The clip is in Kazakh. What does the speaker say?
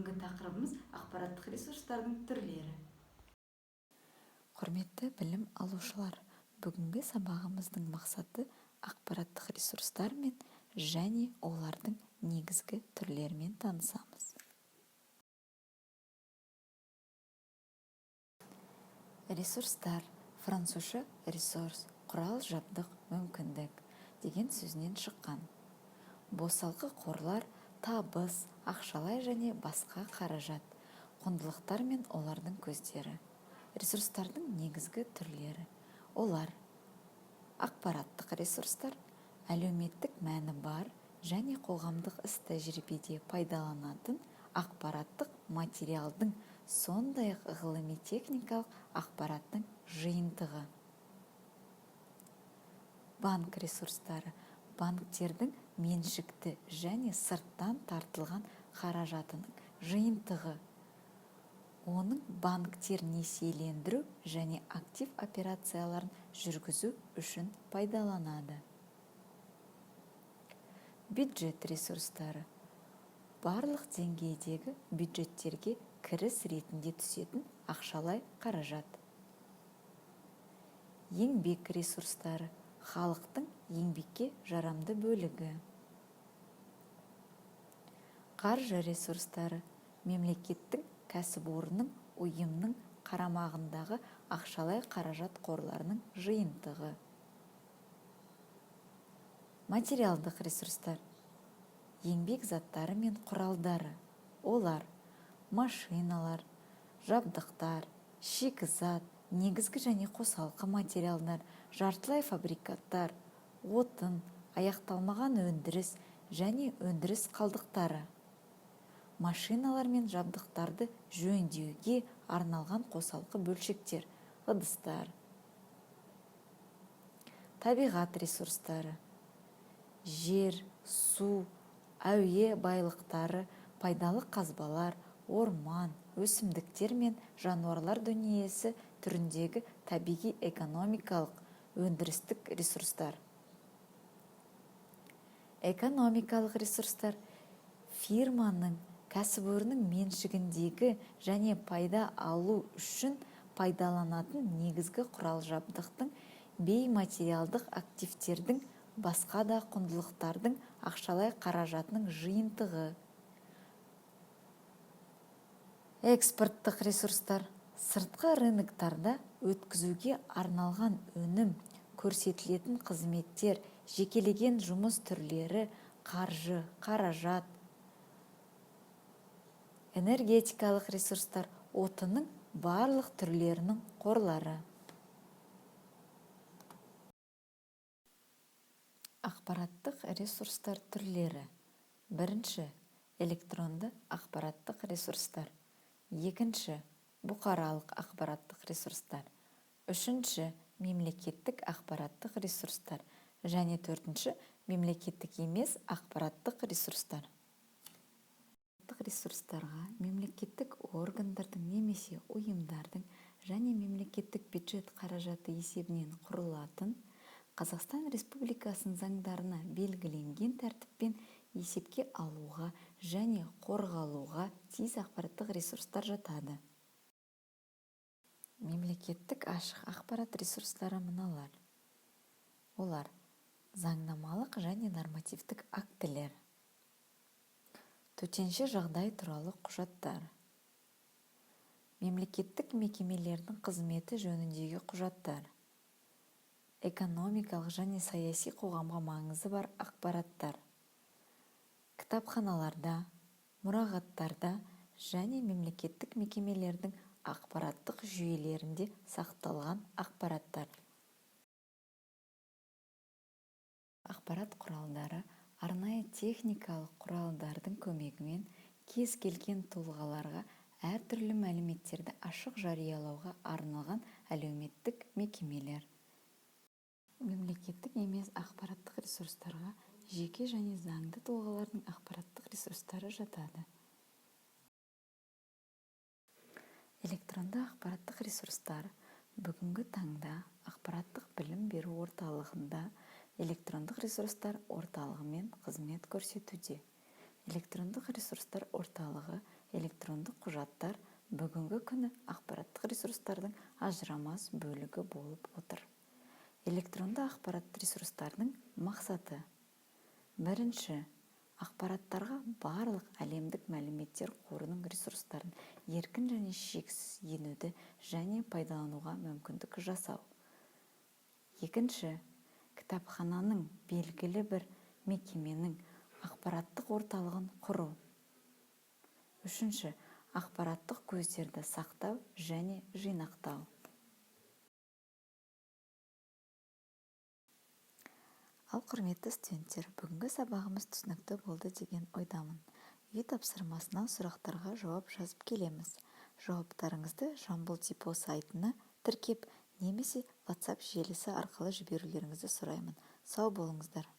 Бүгінгі тақырыбымыз ақпараттық ресурстардың түрлері. Құрметті білім алушылар, бүгінгі сабағымыздың мақсаты ақпараттық ресурстармен және олардың негізгі түрлерімен танысамыз. Ресурстар, французша ресурс, құрал жабдық, мүмкіндік деген сөзінен шыққан. Босалқы қорлар, табыс, ақшалай және басқа қаражат, құндылықтар мен олардың көздері. Ресурстардың негізгі түрлері. Олар: ақпараттық ресурстар, әлеуметтік мәні бар және қоғамдық іс-тәжірибеде пайдаланатын ақпараттық материалдың, сондай-ақ ғылыми-техникалық ақпараттың жиынтығы. Банк ресурстары, банктердің меншікті және сырттан тартылған қаражатының жиынтығы. Оның банктер несиелендіру және актив операцияларын жүргізу үшін пайдаланады. Бюджет ресурстары, барлық деңгейдегі бюджеттерге кіріс ретінде түсетін ақшалай қаражат. Еңбек ресурстары, халықтың еңбекке жарамды бөлігі. Қаржы ресурстары, мемлекеттің, кәсіпорынның, ұйымның қарамағындағы ақшалай қаражат қорларының жиынтығы. Материалдық ресурстар, еңбек заттары мен құралдары. Олар: машиналар, жабдықтар, шикізат, негізгі және қосалқы материалдар, жартылай фабрикаттар, отын, аяқталмаған өндіріс және өндіріс қалдықтары. Машиналар мен жабдықтарды жөндеуге арналған қосалқы бөлшектер, ыдыстар. Табиғат ресурстары, жер, су, әуе байлықтары, пайдалы қазбалар, орман, өсімдіктер мен жануарлар дүниесі түріндегі табиғи экономикалық, өндірістік ресурстар. Экономикалық ресурстар, фирманың, кәсіпорынның меншігіндегі және пайда алу үшін пайдаланатын негізгі құрал жабдықтың, бейматериалдық активтердің, басқа да құндылықтардың ақшалай қаражатының жиынтығы. Экспорттық ресурстар, сыртқы рыноктарда өткізуге арналған өнім, көрсетілетін қызметтер, жекелеген жұмыс түрлері, қаржы, қаражат. Энергетикалық ресурстар, отынның барлық түрлерінің қорлары. Ақпараттық ресурстар түрлері. Бірінші, электронды ақпараттық ресурстар. Екінші, бұқаралық ақпараттық ресурстар. Үшінші, мемлекеттік ақпараттық ресурстар. Және төртінші, мемлекеттік емес ақпараттық ресурстар. Ресурстарға мемлекеттік органдардың немесе ұйымдардың және мемлекеттік бюджет қаражаты есебінен құрылатын, Қазақстан Республикасының заңдарына белгіленген тәртіппен есепке алуға және қорғалуға тиіс ақпараттық ресурстар жатады. Мемлекеттік ашық ақпарат ресурстары мыналар. Олар: заңнамалық және нормативтік актілер, төтенше жағдай туралы құжаттар, мемлекеттік мекемелердің қызметі жөніндегі құжаттар, экономикалық және саяси қоғамға маңызы бар ақпараттар, кітапханаларда, мұрағаттарда және мемлекеттік мекемелердің ақпараттық жүйелерінде сақталған ақпараттар. Ақпарат құралдары, арнайы техникалық құралдардың көмегімен кез келген тұлғаларға әртүрлі мәліметтерді ашық жариялауға арналған әлеуметтік мекемелер. Мемлекеттік емес ақпараттық ресурстарға жеке және заңды тұлғалардың ақпараттық ресурстары жатады. Электронды ақпараттық ресурстар бүгінгі таңда ақпараттық білім беру орталығында электрондық ресурстар орталығымен қызмет көрсетуде. Электрондық ресурстар орталығы электрондық құжаттар бүгінгі күні ақпараттық ресурстардың ажырамас бөлігі болып отыр. Электронды ақпарат ресурстарының мақсаты: бірінші, ақпараттарға барлық әлемдік мәліметтер қорының ресурстарын еркін және шексіз енуді және пайдалануға мүмкіндік жасау. Екінші, кітапхананың белгілі бір мекеменің ақпараттық орталығын құру. Үшінші, ақпараттық көздерді сақтау және жинақтау. Ал құрметті студенттер, бүгінгі сабағымыз түсінікті болды деген ойдамын. Үй тапсырмасына сұрақтарға жауап жазып келеміз. Жауаптарыңызды Жамбыл Депо сайтына тіркеп немесе WhatsApp желісі арқылы жіберулеріңізді сұраймын. Сау болыңыздар.